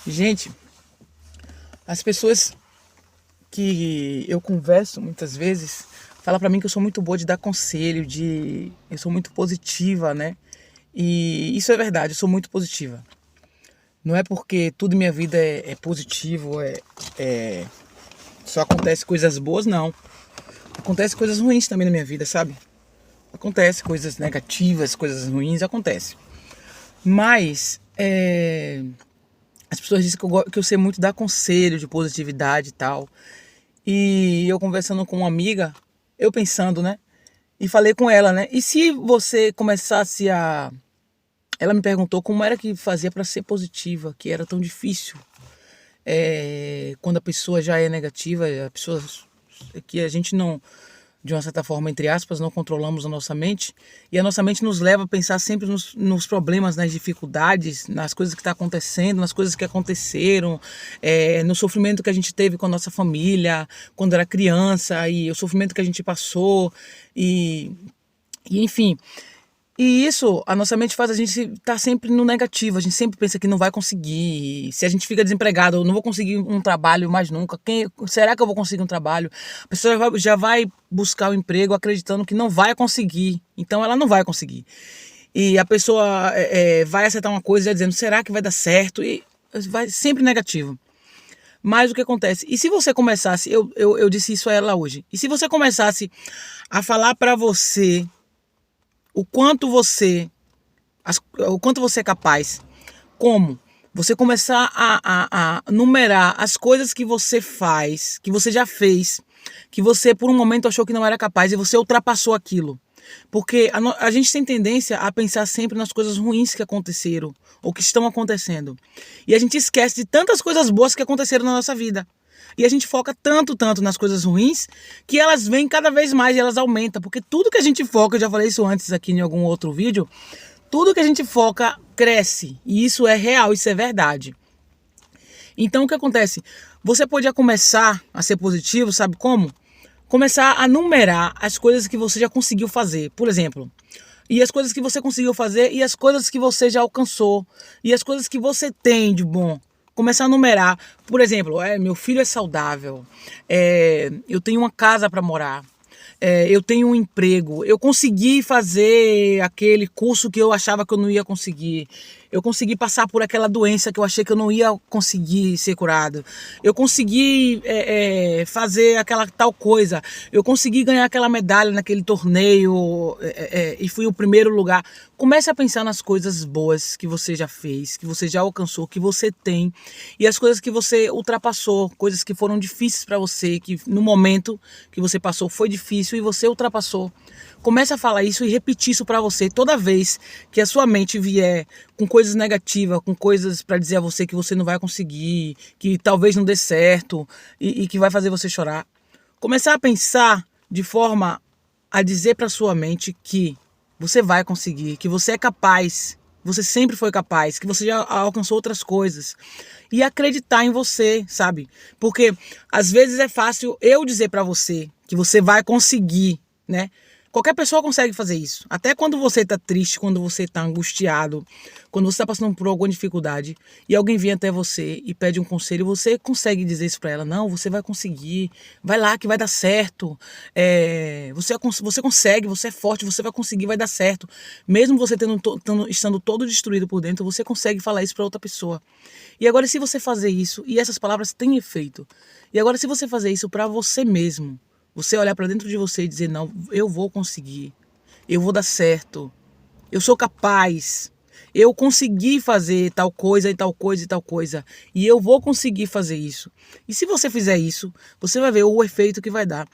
Gente, as pessoas que eu converso muitas vezes falam pra mim que eu sou muito boa de dar conselho, eu sou muito positiva, né? E isso é verdade, eu sou muito positiva. Não é porque tudo em minha vida é positivo, só acontece coisas boas, não. Acontece coisas ruins também na minha vida, sabe? Acontece coisas negativas, coisas ruins, acontece. Mas as pessoas dizem que eu sei muito dar conselho de positividade e tal. E eu conversando com uma amiga, eu pensando, né? E falei com ela, né? E se você começasse a... Ela me perguntou como era que fazia para ser positiva, que era tão difícil. Quando a pessoa já é negativa, a pessoa que a gente não, de uma certa forma, entre aspas, não controlamos a nossa mente. E a nossa mente nos leva a pensar sempre nos problemas, nas dificuldades, nas coisas que estão acontecendo, nas coisas que aconteceram, no sofrimento que a gente teve com a nossa família, quando era criança, e o sofrimento que a gente passou, e enfim. E isso, a nossa mente faz a gente estar sempre no negativo, a gente sempre pensa que não vai conseguir. Se a gente fica desempregado, eu não vou conseguir um trabalho mais nunca. Será que eu vou conseguir um trabalho? A pessoa já vai buscar o emprego acreditando que não vai conseguir, então ela não vai conseguir. E a pessoa vai acertar uma coisa já dizendo, será que vai dar certo? E vai sempre negativo. Mas o que acontece? E se você começasse, eu disse isso a ela hoje, e se você começasse a falar para você o quanto você é capaz, como você começar a numerar as coisas que você faz, que você já fez, que você por um momento achou que não era capaz e você ultrapassou aquilo. Porque a gente tem tendência a pensar sempre nas coisas ruins que aconteceram ou que estão acontecendo. E a gente esquece de tantas coisas boas que aconteceram na nossa vida. E a gente foca tanto nas coisas ruins que elas vêm cada vez mais e elas aumentam. Porque tudo que a gente foca, eu já falei isso antes aqui em algum outro vídeo, tudo que a gente foca cresce. E isso é real, isso é verdade. Então o que acontece? Você podia começar a ser positivo, sabe como? Começar a numerar as coisas que você já conseguiu fazer. Por exemplo, e as coisas que você conseguiu fazer e as coisas que você já alcançou. E as coisas que você tem de bom. Começar a numerar, por exemplo, meu filho é saudável, eu tenho uma casa para morar, eu tenho um emprego, eu consegui fazer aquele curso que eu achava que eu não ia conseguir, eu consegui passar por aquela doença que eu achei que eu não ia conseguir ser curado, eu consegui fazer aquela tal coisa, eu consegui ganhar aquela medalha naquele torneio e fui o primeiro lugar. Comece a pensar nas coisas boas que você já fez, que você já alcançou, que você tem, e as coisas que você ultrapassou, coisas que foram difíceis para você, que no momento que você passou foi difícil e você ultrapassou. Comece a falar isso e repetir isso para você toda vez que a sua mente vier com coisas negativas, com coisas para dizer a você que você não vai conseguir, que talvez não dê certo e que vai fazer você chorar. Começar a pensar de forma a dizer para sua mente que você vai conseguir, que você é capaz, você sempre foi capaz, que você já alcançou outras coisas. E acreditar em você, sabe? Porque às vezes é fácil eu dizer pra você que você vai conseguir, né? Qualquer pessoa consegue fazer isso. Até quando você tá triste, quando você tá angustiado, quando você tá passando por alguma dificuldade e alguém vem até você e pede um conselho, você consegue dizer isso pra ela. Não, você vai conseguir. Vai lá que vai dar certo. Você consegue, você é forte, você vai conseguir, vai dar certo. Mesmo você estando todo destruído por dentro, você consegue falar isso pra outra pessoa. E agora se você fazer isso, e essas palavras têm efeito, e agora se você fazer isso pra você mesmo, você olhar pra dentro de você e dizer, não, eu vou conseguir, eu vou dar certo, eu sou capaz, eu consegui fazer tal coisa e tal coisa e tal coisa, e eu vou conseguir fazer isso. E se você fizer isso, você vai ver o efeito que vai dar.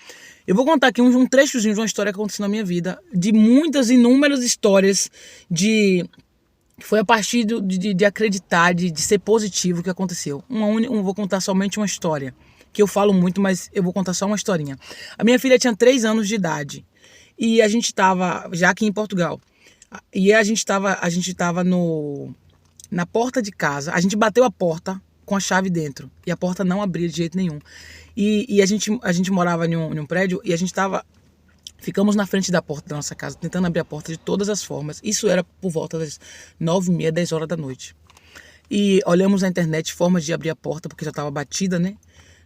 Eu vou contar aqui um trechozinho de uma história que aconteceu na minha vida, de muitas, inúmeras histórias foi a partir de acreditar, de ser positivo que aconteceu. Vou contar somente uma história, que eu falo muito, mas eu vou contar só uma historinha. A minha filha tinha 3 anos de idade e a gente estava já aqui em Portugal. E a gente estava na porta de casa. A gente bateu a porta com a chave dentro e a porta não abria de jeito nenhum. E a gente morava em um prédio e ficamos na frente da porta da nossa casa, tentando abrir a porta de todas as formas. Isso era por volta das 9h30, 10 horas da noite. e olhamos na internet formas de abrir a porta, porque já estava batida, né?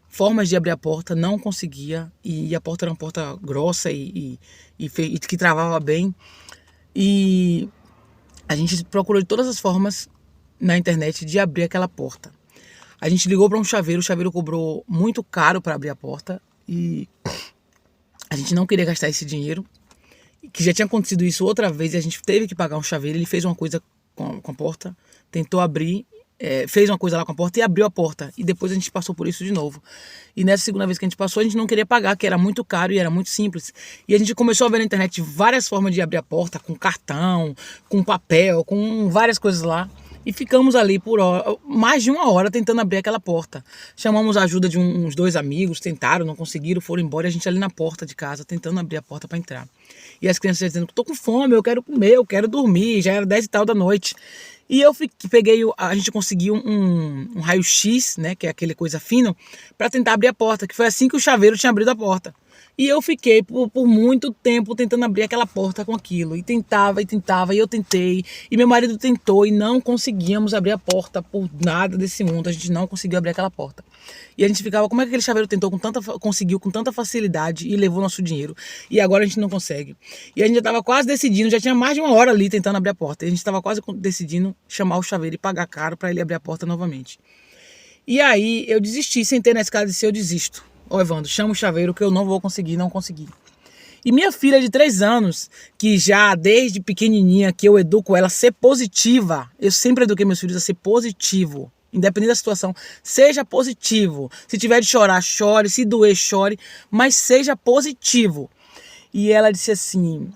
Formas de abrir a porta, não conseguia, e a porta era uma porta grossa e que travava bem. E a gente procurou de todas as formas na internet de abrir aquela porta. A gente ligou para um chaveiro, o chaveiro cobrou muito caro para abrir a porta e a gente não queria gastar esse dinheiro, que já tinha acontecido isso outra vez e a gente teve que pagar um chaveiro. Ele fez uma coisa com a porta, tentou abrir, fez uma coisa lá com a porta e abriu a porta. E depois a gente passou por isso de novo. E nessa segunda vez que a gente passou, a gente não queria pagar, que era muito caro e era muito simples. E a gente começou a ver na internet várias formas de abrir a porta, com cartão, com papel, com várias coisas lá. E ficamos ali por mais de uma hora tentando abrir aquela porta. Chamamos a ajuda de uns 2 amigos, tentaram, não conseguiram, foram embora. E a gente ali na porta de casa, tentando abrir a porta para entrar. E as crianças dizendo, tô com fome, eu quero comer, eu quero dormir. Já era 10 e tal da noite. E eu a gente conseguiu um raio-x, né, que é aquele coisa fino, para tentar abrir a porta, que foi assim que o chaveiro tinha abrido a porta. E eu fiquei por muito tempo tentando abrir aquela porta com aquilo. E tentava, e eu tentei. E meu marido tentou e não conseguíamos abrir a porta por nada desse mundo. A gente não conseguiu abrir aquela porta. E a gente ficava, como é que aquele chaveiro conseguiu com tanta facilidade e levou nosso dinheiro? E agora a gente não consegue. E a gente já estava quase decidindo, já tinha mais de uma hora ali tentando abrir a porta. E a gente estava quase decidindo chamar o chaveiro e pagar caro para ele abrir a porta novamente. E aí eu desisti, sentei na escada e disse, eu desisto. Ô Evandro, chama o chaveiro que eu não vou conseguir, não consegui. E minha filha de 3 anos, que já desde pequenininha que eu educo ela a ser positiva, eu sempre eduquei meus filhos a ser positivo, independente da situação, seja positivo. Se tiver de chorar, chore, se doer, chore, mas seja positivo. E ela disse assim,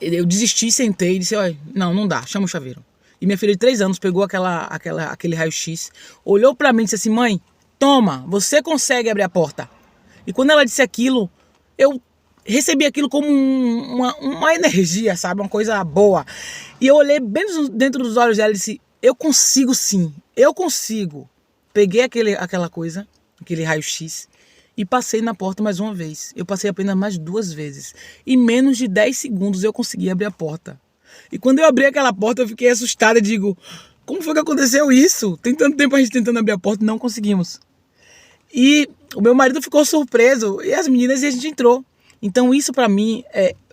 eu desisti, sentei e disse, olha, não dá, chama o chaveiro. E minha filha de 3 anos pegou aquele raio-x, olhou pra mim e disse assim, mãe, toma, você consegue abrir a porta. E quando ela disse aquilo, eu recebi aquilo como uma energia, sabe? Uma coisa boa. E eu olhei bem dentro dos olhos dela e disse, eu consigo sim, eu consigo. Peguei aquela coisa, aquele raio-x, e passei na porta mais uma vez. Eu passei apenas mais 2 vezes. Em menos de 10 segundos eu consegui abrir a porta. E quando eu abri aquela porta, eu fiquei assustada e digo, como foi que aconteceu isso? Tem tanto tempo a gente tentando abrir a porta e não conseguimos. E o meu marido ficou surpreso, e as meninas, e a gente entrou. Então isso pra mim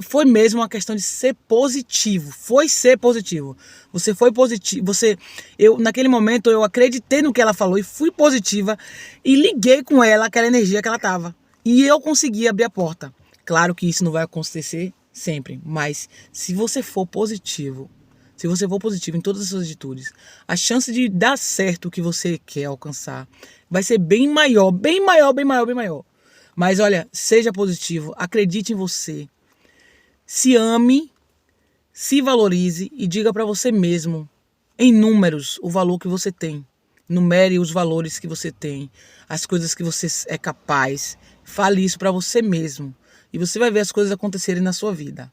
foi mesmo uma questão de ser positivo. Foi ser positivo. Você foi positivo. Naquele momento eu acreditei no que ela falou e fui positiva. E liguei com ela aquela energia que ela tava. E eu consegui abrir a porta. Claro que isso não vai acontecer sempre. Mas se você for positivo, se você for positivo em todas as suas atitudes, a chance de dar certo o que você quer alcançar vai ser bem maior, bem maior, bem maior, bem maior. Mas olha, seja positivo, acredite em você, se ame, se valorize e diga para você mesmo, em números, o valor que você tem. Numere os valores que você tem, as coisas que você é capaz. Fale isso para você mesmo e você vai ver as coisas acontecerem na sua vida.